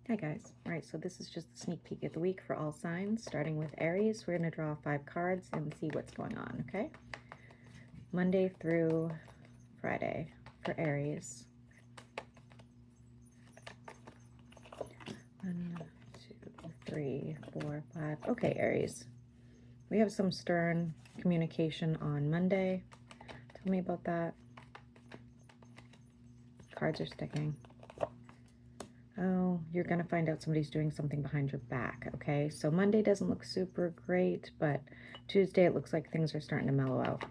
Hi guys. All right, so this is just a sneak peek of the week for all signs, starting with Aries. We're going to draw 5 cards and see what's going on, okay? Monday through Friday for Aries. 1, 2, 3, 4, 5. Okay, Aries. We have some stern communication on Monday. Tell me about that. Cards are sticking. Oh, you're going to find out somebody's doing something behind your back, okay? So Monday doesn't look super great, but Tuesday it looks like things are starting to mellow out.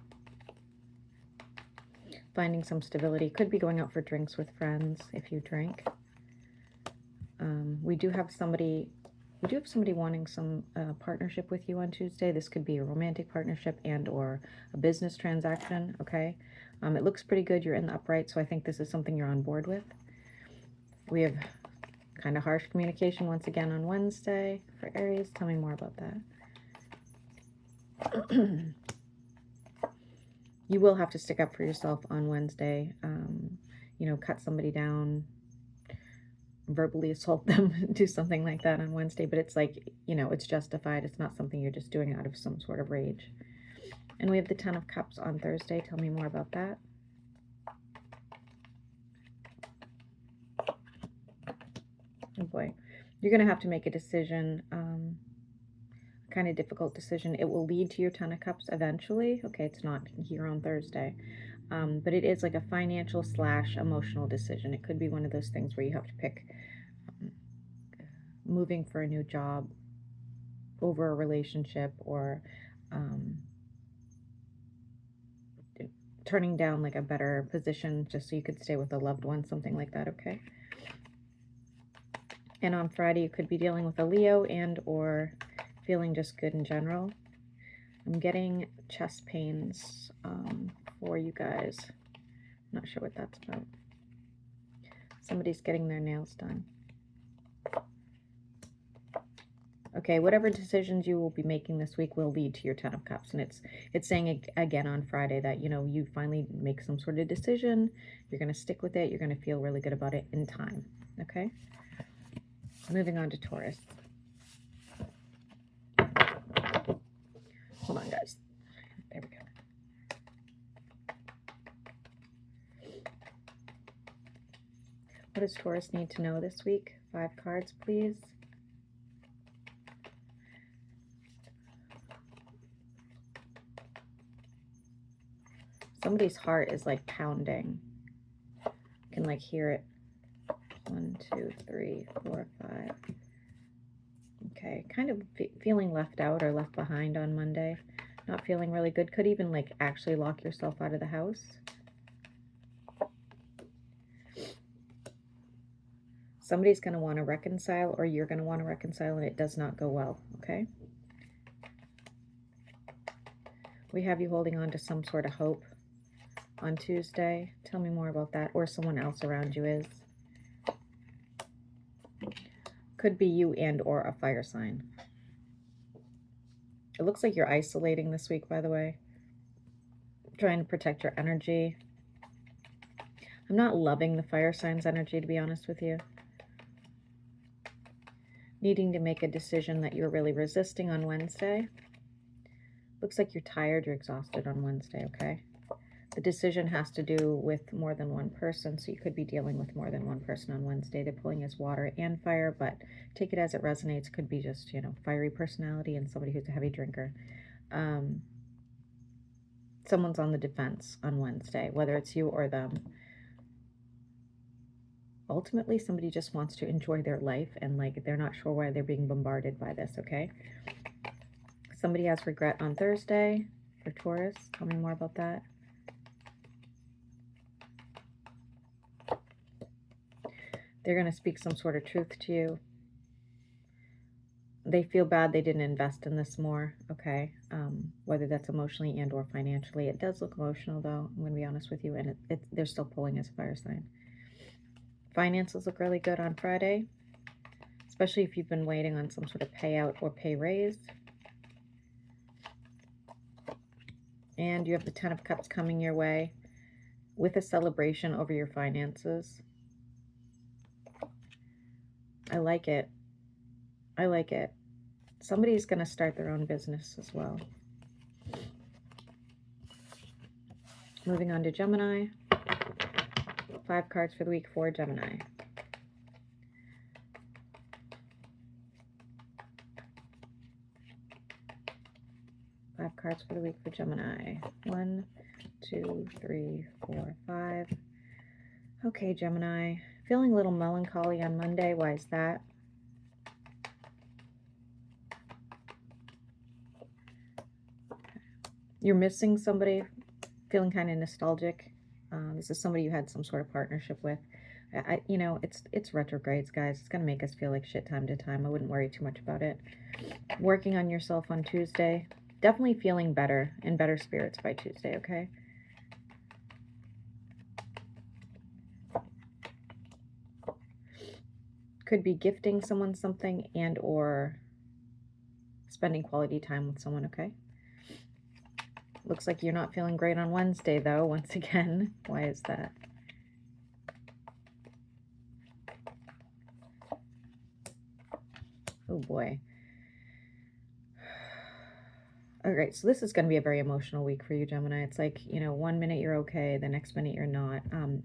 Finding some stability. Could be going out for drinks with friends if you drink. We do have somebody wanting some partnership with you on Tuesday. This could be a romantic partnership and or a business transaction, okay? It looks pretty good. You're in the upright, so I think this is something you're on board with. We have kind of harsh communication once again on Wednesday for Aries. Tell me more about that. You will have to stick up for yourself on Wednesday. You know, cut somebody down, verbally assault them, do something like that on Wednesday. But it's like, you know, it's justified. It's not something you're just doing out of some sort of rage. And we have the 10 of Cups on Thursday. Tell me more about that. Oh boy, you're going to have to make a decision, kind of difficult decision. It will lead to your 10 of Cups eventually. Okay, it's not here on Thursday, but it is like a financial / emotional decision. It could be one of those things where you have to pick moving for a new job over a relationship, or turning down like a better position just so you could stay with a loved one, something like that, okay? And on Friday, you could be dealing with a Leo and or feeling just good in general. I'm getting chest pains for you guys. Not sure what that's about. Somebody's getting their nails done. Okay, whatever decisions you will be making this week will lead to your 10 of Cups. And it's saying again on Friday that, you know, you finally make some sort of decision. You're going to stick with it. You're going to feel really good about it in time. Okay? Moving on to Taurus. Hold on, guys. There we go. What does Taurus need to know this week? 5 cards, please. Somebody's heart is like pounding. You can like hear it. 1, 2, 3, 4, 5. Okay, kind of feeling left out or left behind on Monday. Not feeling really good. Could even like actually lock yourself out of the house. Somebody's going to want to reconcile, or you're going to want to reconcile, and it does not go well, okay? We have you holding on to some sort of hope on Tuesday. Tell me more about that, or someone else around you is. Could be you and or a fire sign. It looks like you're isolating this week, by the way. Trying to protect your energy. I'm not loving the fire sign's energy, to be honest with you. Needing to make a decision that you're really resisting on Wednesday. Looks like you're tired, you're exhausted on Wednesday, okay? The decision has to do with more than one person, so you could be dealing with more than one person on Wednesday. They're pulling as water and fire, but take it as it resonates. Could be just, you know, fiery personality and somebody who's a heavy drinker. Someone's on the defense on Wednesday, whether it's you or them. Ultimately, somebody just wants to enjoy their life, and like they're not sure why they're being bombarded by this, okay? Somebody has regret on Thursday for Taurus. Tell me more about that. They're going to speak some sort of truth to you. They feel bad they didn't invest in this more, okay? Whether that's emotionally and or financially. It does look emotional, though, I'm going to be honest with you, and they're still pulling as a fire sign. Finances look really good on Friday, especially if you've been waiting on some sort of payout or pay raise. And you have the 10 of Cups coming your way with a celebration over your finances. I like it. I like it. Somebody's going to start their own business as well. Moving on to Gemini. 5 cards for the week for Gemini. Five cards for the week for Gemini. 1, 2, 3, 4, 5. Okay, Gemini. Feeling a little melancholy on Monday. Why is that? You're missing somebody. Feeling kind of nostalgic. This is somebody you had some sort of partnership with. You know, it's retrogrades, guys. It's gonna make us feel like shit time to time. I wouldn't worry too much about it. Working on yourself on Tuesday. Definitely feeling better, in better spirits by Tuesday, okay? Could be gifting someone something and or spending quality time with someone, okay? Looks like you're not feeling great on Wednesday, though, once again. Why is that? Oh, boy. All right, so this is going to be a very emotional week for you, Gemini. It's like, you know, 1 minute you're okay, the next minute you're not.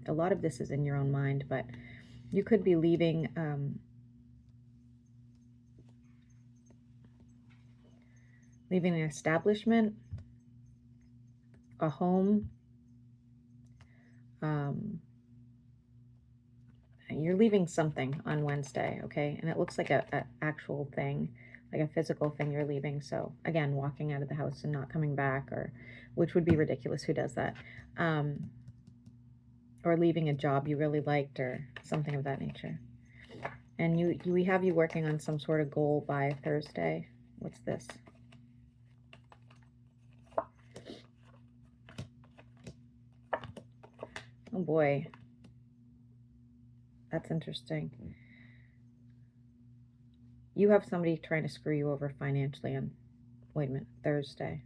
A lot of this is in your own mind, but you could be leaving leaving an establishment, a home. You're leaving something on Wednesday, okay? And it looks like a actual thing, like a physical thing you're leaving. So again, walking out of the house and not coming back, or which would be ridiculous. Who does that? Or leaving a job you really liked or something of that nature. And we have you working on some sort of goal by Thursday. What's this? Oh boy. That's interesting. You have somebody trying to screw you over financially on, wait a minute, Thursday.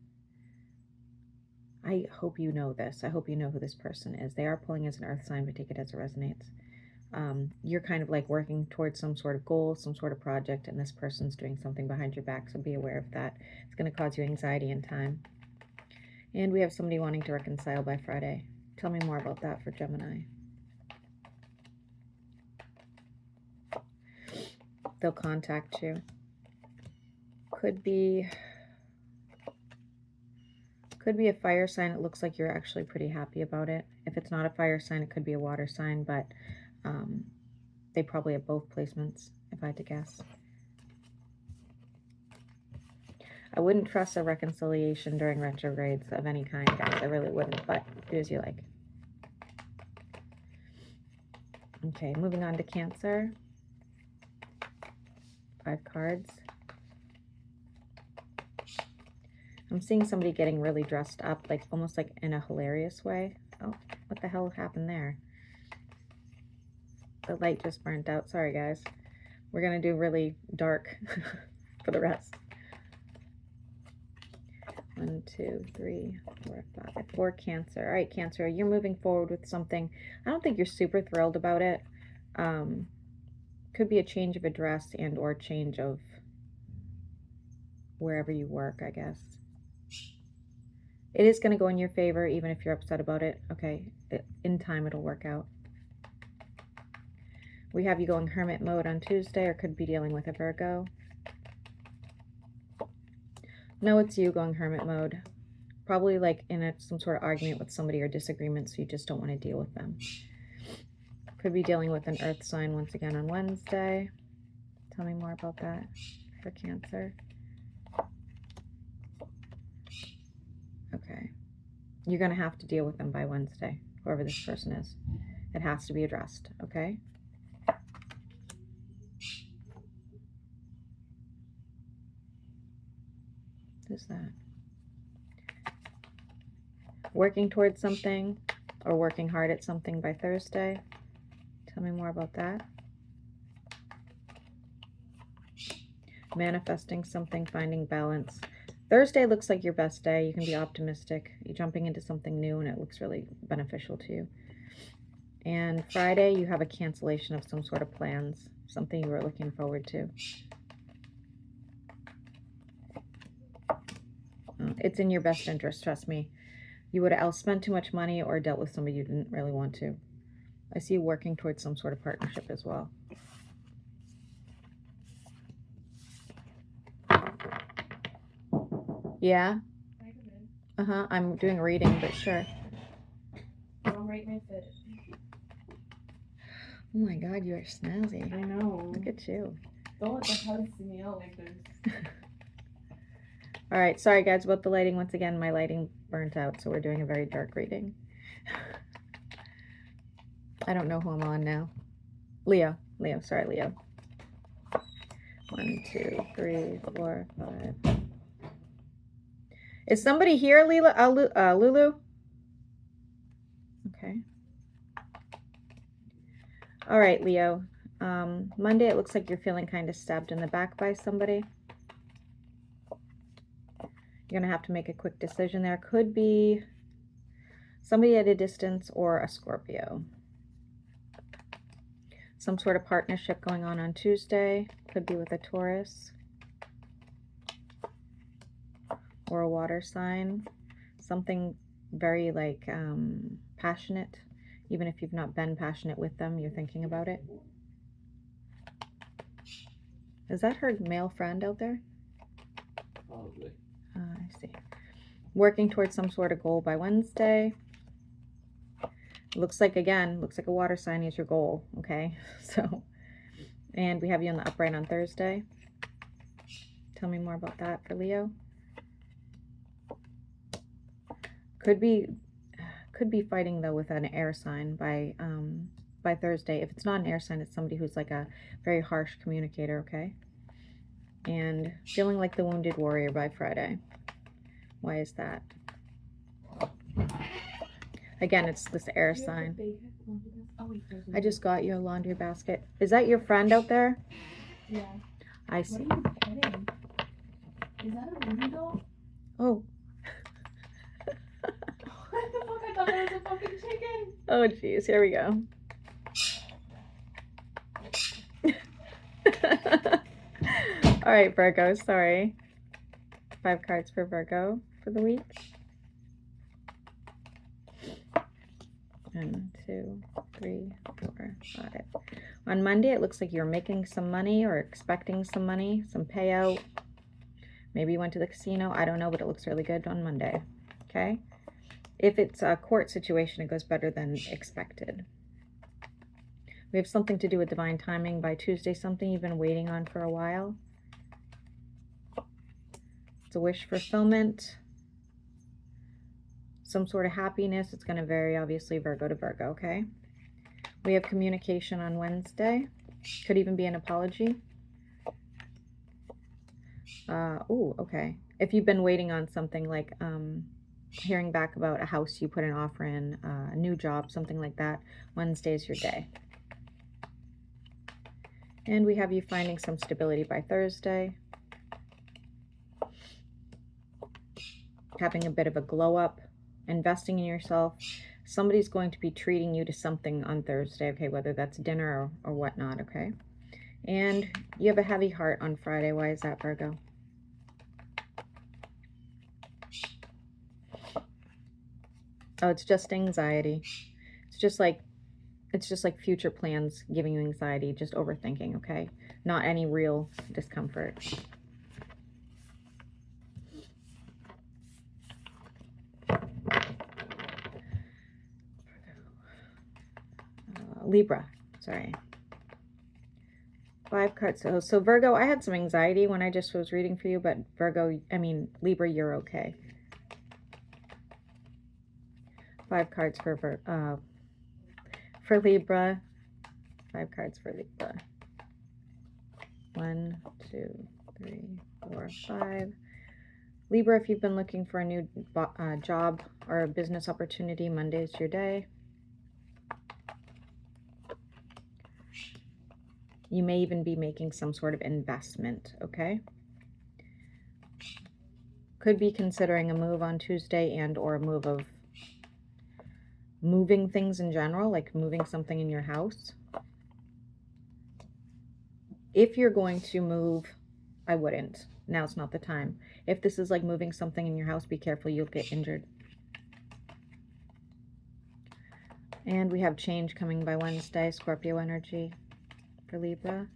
I hope you know this. I hope you know who this person is. They are pulling as an earth sign, but take it as it resonates. You're kind of like working towards some sort of goal, some sort of project, and this person's doing something behind your back, so be aware of that. It's going to cause you anxiety in time. And we have somebody wanting to reconcile by Friday. Tell me more about that for Gemini. They'll contact you. Could be a fire sign. It looks like you're actually pretty happy about it. If it's not a fire sign, it could be a water sign, but they probably have both placements, if I had to guess. I wouldn't trust a reconciliation during retrogrades of any kind, guys. I really wouldn't, but do as you like. Okay, moving on to Cancer. 5 cards. I'm seeing somebody getting really dressed up, like almost like in a hilarious way. Oh, what the hell happened there? The light just burnt out. Sorry, guys. We're going to do really dark for the rest. 1, 2, 3, 4, 5. 4 Cancer. All right, Cancer, you're moving forward with something. I don't think you're super thrilled about it. Could be a change of address and or change of wherever you work, I guess. It is going to go in your favor, even if you're upset about it. Okay, in time it'll work out. We have you going hermit mode on Tuesday, or could be dealing with a Virgo. No, it's you going hermit mode. Probably like in some sort of argument with somebody or disagreement, so you just don't want to deal with them. Could be dealing with an earth sign once again on Wednesday. Tell me more about that for Cancer. Okay. You're going to have to deal with them by Wednesday, whoever this person is. It has to be addressed, okay? Who's that? Working towards something or working hard at something by Thursday. Tell me more about that. Manifesting something, finding balance. Thursday looks like your best day. You can be optimistic. You're jumping into something new and it looks really beneficial to you. And Friday, you have a cancellation of some sort of plans, something you were looking forward to. It's in your best interest, trust me. You would have else spent too much money or dealt with somebody you didn't really want to. I see you working towards some sort of partnership as well. Yeah? Uh-huh. I'm doing a reading, but sure. Don't rate my fit. Oh my god, you are snazzy. I know. Look at you. Don't let the house see me out like this. Alright, sorry guys about the lighting. Once again, my lighting burnt out, so we're doing a very dark reading. I don't know who I'm on now. Leo. Sorry, Leo. 1, 2, 3, 4, 5. Is somebody here, Lulu? Okay. All right, Leo. Monday, it looks like you're feeling kind of stabbed in the back by somebody. You're going to have to make a quick decision there. Could be somebody at a distance or a Scorpio. Some sort of partnership going on Tuesday. Could be with a Taurus or a water sign. Something very like passionate. Even if you've not been passionate with them, you're thinking about it. Is that her male friend out there? Probably. I see. Working towards some sort of goal by Wednesday. Looks like, again, looks like a water sign is your goal, okay? So, and we have you on the upright on Thursday. Tell me more about that for Leo. Could be fighting though with an air sign by Thursday. If it's not an air sign, it's somebody who's like a very harsh communicator, okay? And feeling like the wounded warrior by Friday. Why is that? Again, it's this air sign. I just got you a laundry basket. Is that your friend out there? Yeah. I see. What are you petting? Is that a voodoo doll? Oh. What the fuck? I thought that was a fucking chicken. Oh, geez. Here we go. All right, Virgo. Sorry. 5 cards for Virgo for the week. 1, 2, 3, 4, 5. On Monday, it looks like you're making some money or expecting some money, some payout. Maybe you went to the casino. I don't know, but it looks really good on Monday. Okay? If it's a court situation, it goes better than expected. We have something to do with divine timing by Tuesday, something you've been waiting on for a while. It's a wish fulfillment. Some sort of happiness. It's going to vary, obviously, Virgo to Virgo, okay? We have communication on Wednesday. Could even be an apology. Oh, okay. If you've been waiting on something like hearing back about a house you put an offer in, a new job, something like that, Wednesday is your day. And we have you finding some stability by Thursday. Having a bit of a glow up, investing in yourself. Somebody's going to be treating you to something on Thursday, okay, whether that's dinner or whatnot, okay? And you have a heavy heart on Friday. Why is that, Virgo? Oh, it's just anxiety. It's just like future plans giving you anxiety, just overthinking, okay? Not any real discomfort. Libra, sorry. 5 cards. So Virgo, I had some anxiety when I just was reading for you, but Libra, you're okay. 5 cards for Libra. 5 cards for Libra. 1, 2, 3, 4, 5. Libra, if you've been looking for a new job or a business opportunity, Monday's your day. You may even be making some sort of investment, okay? Could be considering a move on Tuesday and or a move of moving things in general, like moving something in your house. If you're going to move, I wouldn't. Now's not the time. If this is like moving something in your house, be careful, you'll get injured. And we have change coming by Wednesday, Scorpio energy for Libra.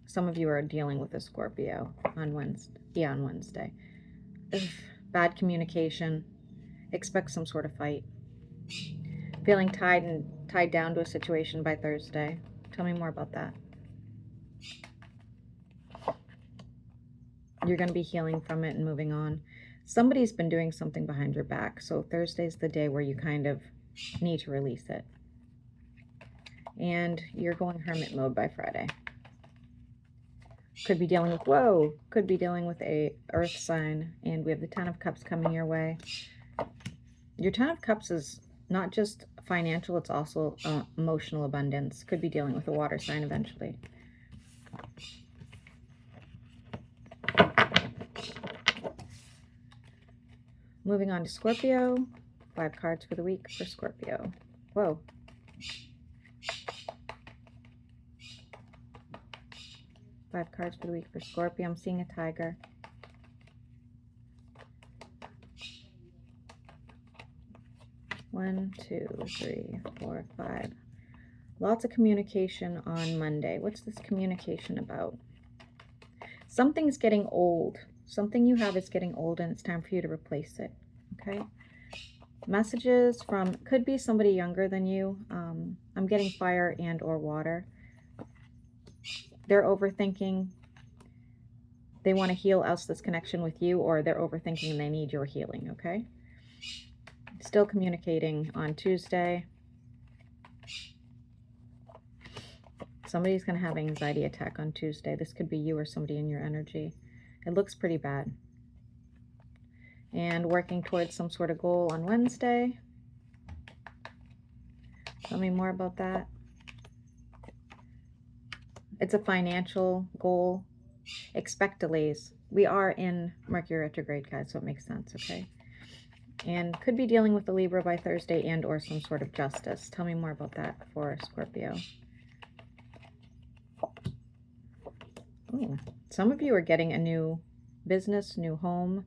Some of you are dealing with a Scorpio on Wednesday. Yeah, on Wednesday. Ugh, bad communication. Expect some sort of fight. Feeling tied down to a situation by Thursday. Tell me more about that. You're going to be healing from it and moving on. Somebody's been doing something behind your back. So Thursday's the day where you kind of need to release it. And you're going hermit mode by Friday. Could be dealing with, could be dealing with a earth sign. And we have the 10 of Cups coming your way. Your 10 of Cups is not just financial, it's also emotional abundance. Could be dealing with a water sign eventually. Moving on to Scorpio. 5 cards for the week for Scorpio. Whoa. Five cards for the week for Scorpio. I'm seeing a tiger. One, two, three, four, five. Lots of communication on Monday. What's this communication about? Something's getting old. Something you have is getting old and it's time for you to replace it. Okay? Messages from, could be somebody younger than you. I'm getting fire and or water. They're overthinking. They want to heal else this connection with you, or they're overthinking and they need your healing, okay? Still communicating on Tuesday. Somebody's going to have an anxiety attack on Tuesday. This could be you or somebody in your energy. It looks pretty bad. And working towards some sort of goal on Wednesday. Tell me more about that. It's a financial goal. Expect delays. We are in Mercury retrograde, guys, so it makes sense, okay? And could be dealing with the Libra by Thursday and or some sort of justice. Tell me more about that for Scorpio. Ooh, some of you are getting a new business, new home,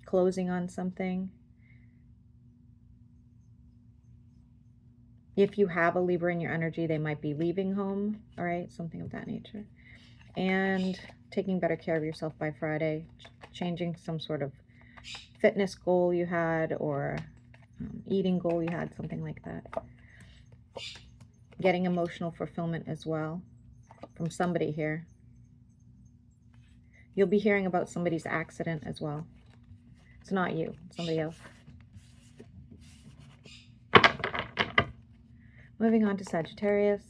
closing on something. If you have a Libra in your energy, they might be leaving home, all right? Something of that nature. And taking better care of yourself by Friday, changing some sort of fitness goal you had or eating goal you had, something like that. Getting emotional fulfillment as well from somebody here. You'll be hearing about somebody's accident as well. It's not you, it's somebody else. Moving on to Sagittarius.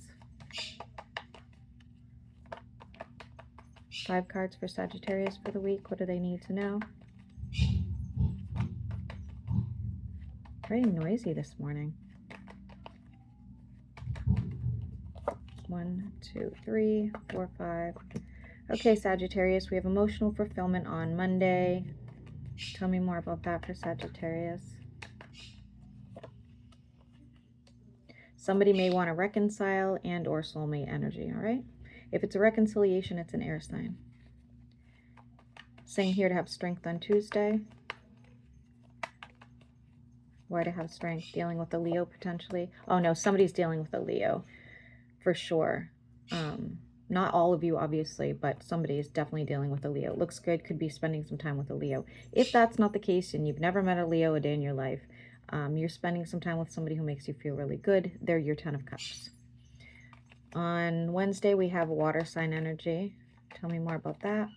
5 cards for Sagittarius for the week. What do they need to know? Very noisy this morning. 1, 2, 3, 4, 5. Okay, Sagittarius, we have emotional fulfillment on Monday. Tell me more about that for Sagittarius. Somebody may want to reconcile and or soulmate energy, all right? If it's a reconciliation, it's an air sign. Saying here to have strength on Tuesday. Why to have strength? Dealing with a Leo potentially. Oh no, somebody's dealing with a Leo for sure. Not all of you, obviously, but somebody is definitely dealing with a Leo. Looks good, could be spending some time with a Leo. If that's not the case and you've never met a Leo a day in your life, you're spending some time with somebody who makes you feel really good. They're your 10 of Cups. On Wednesday, we have water sign energy. Tell me more about that.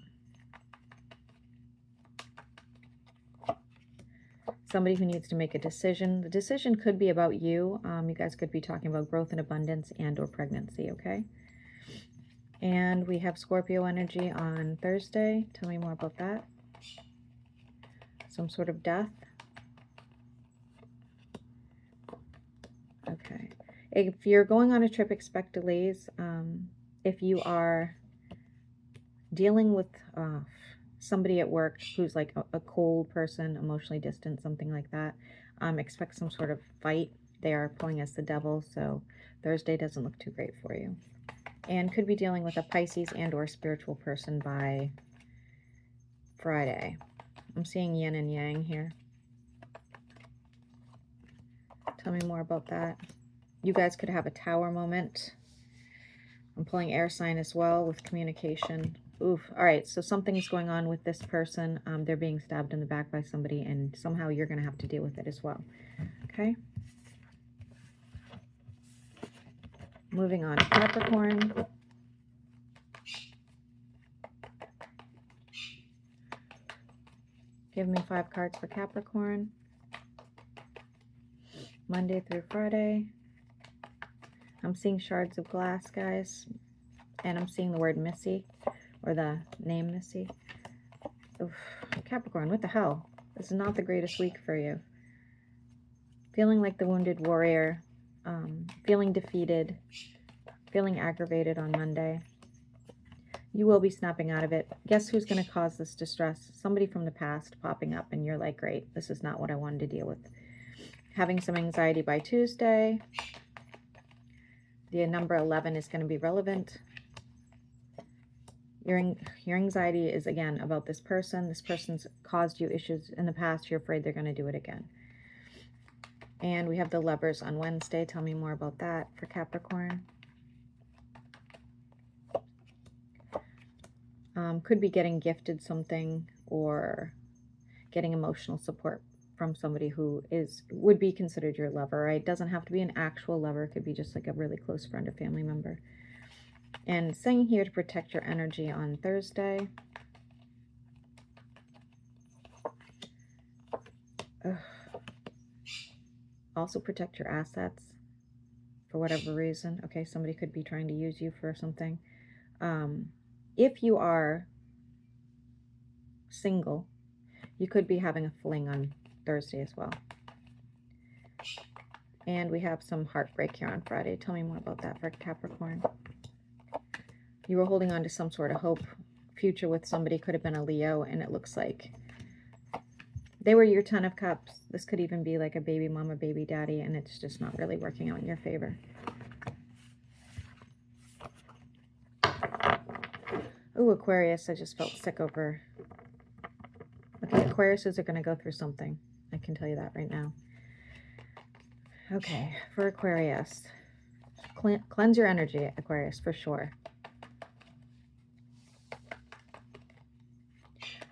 Somebody who needs to make a decision. The decision could be about you. You guys could be talking about growth and abundance and or pregnancy, okay? And we have Scorpio energy on Thursday. Tell me more about that. Some sort of death. Okay. If you're going on a trip, expect delays. If you are dealing with somebody at work who's like a cold person, emotionally distant, something like that. Expect some sort of fight. They are pulling as the devil, so Thursday doesn't look too great for you. And could be dealing with a Pisces and or spiritual person by Friday. I'm seeing yin and yang here. Tell me more about that. You guys could have a tower moment. I'm pulling air sign as well with communication. Oof. All right, so something's going on with this person. They're being stabbed in the back by somebody, and somehow you're going to have to deal with it as well. Okay? Moving on to Capricorn. Give me 5 cards for Capricorn. Monday through Friday. I'm seeing shards of glass, guys. And I'm seeing the word Missy, or the name Missy. Oof. Capricorn, what the hell? This is not the greatest week for you. Feeling like the wounded warrior. Feeling defeated. Feeling aggravated on Monday. You will be snapping out of it. Guess who's going to cause this distress? Somebody from the past popping up, and you're like, great, this is not what I wanted to deal with. Having some anxiety by Tuesday. The number 11 is going to be relevant. Your anxiety is, again, about this person. This person's caused you issues in the past. You're afraid they're going to do it again. And we have the Lovers on Wednesday. Tell me more about that for Capricorn. Could be getting gifted something or getting emotional support from somebody who would be considered your lover, right? It doesn't have to be an actual lover. It could be just like a really close friend or family member. And saying here to protect your energy on Thursday. Ugh. Also protect your assets for whatever reason. Okay, somebody could be trying to use you for something. If you are single, you could be having a fling on Thursday as well. And we have some heartbreak here on Friday. Tell me more about that for Capricorn. You were holding on to some sort of hope future with somebody. Could have been a Leo, and it looks like they were your 10 of Cups. This could even be like a baby mama, baby daddy, and it's just not really working out in your favor. Ooh, Aquarius, I just felt sick over. Okay, Aquariuses are going to go through something. I can tell you that right now. Okay, for Aquarius. Cleanse your energy, Aquarius, for sure.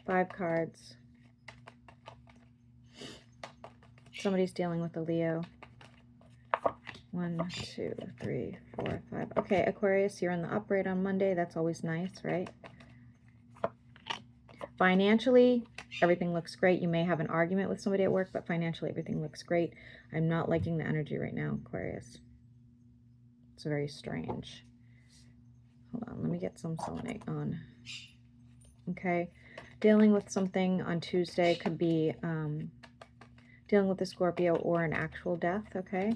5 cards. Somebody's dealing with a Leo. 1, 2, 3, 4, 5. Okay, Aquarius, you're in the upright on Monday. That's always nice, right? Financially, everything looks great. You may have an argument with somebody at work, but financially, everything looks great. I'm not liking the energy right now, Aquarius. It's very strange. Hold on, let me get some selenite on. Okay, dealing with something on Tuesday could be dealing with a Scorpio or an actual death, okay?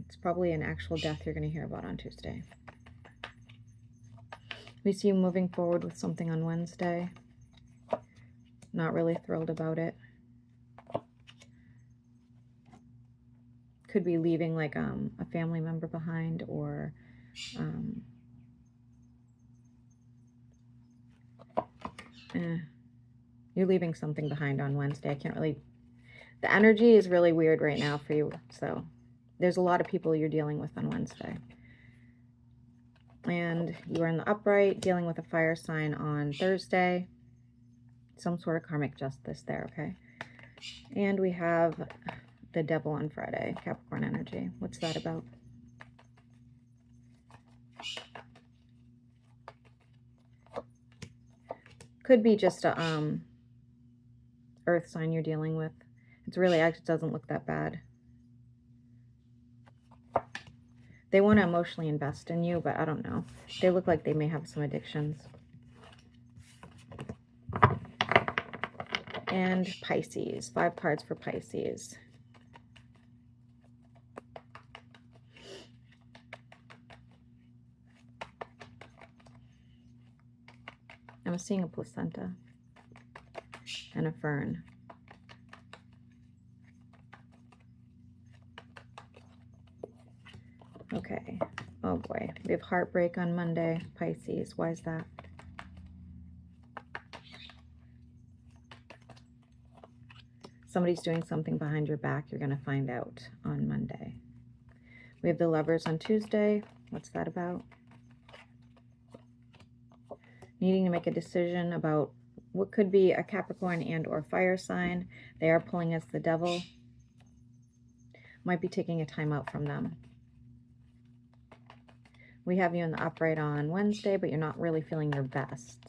It's probably an actual death you're going to hear about on Tuesday. We see you moving forward with something on Wednesday. Not really thrilled about it. Could be leaving like a family member behind, or you're leaving something behind on Wednesday. I can't really... The energy is really weird right now for you, so there's a lot of people you're dealing with on Wednesday. And you are in the upright, dealing with a fire sign on Thursday. Some sort of karmic justice there, okay? And we have the devil on Friday, Capricorn energy. What's that about? Could be just a earth sign you're dealing with. It's really actually doesn't look that bad. They want to emotionally invest in you, but I don't know. They look like they may have some addictions. And Pisces. 5 cards for Pisces. I'm seeing a placenta and a fern. Okay. Oh boy. We have heartbreak on Monday, Pisces. Why is that? Somebody's doing something behind your back. You're going to find out on Monday. We have the Lovers on Tuesday. What's that about? Needing to make a decision about what could be a Capricorn and or fire sign. They are pulling as the Devil. Might be taking a time out from them. We have you in the upright on Wednesday, but you're not really feeling your best.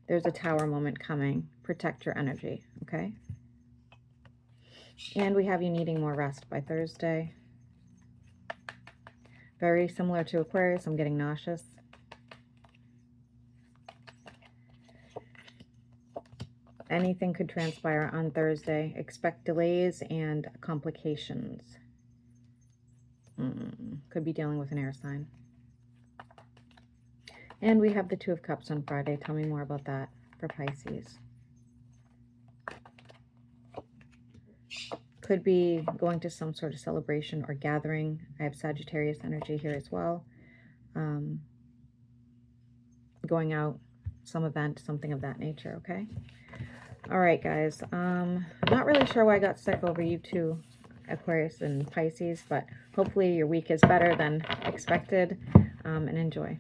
There's a Tower moment coming. Protect your energy, okay? And we have you needing more rest by Thursday. Very similar to Aquarius, I'm getting nauseous. Anything could transpire on Thursday. Expect delays and complications. Could be dealing with an air sign. And we have the Two of Cups on Friday. Tell me more about that for Pisces. Could be going to some sort of celebration or gathering. I have Sagittarius energy here as well. Going out, some event, something of that nature, okay? All right, guys. I'm not really sure why I got sick over you two, Aquarius and Pisces, but hopefully your week is better than expected, and enjoy.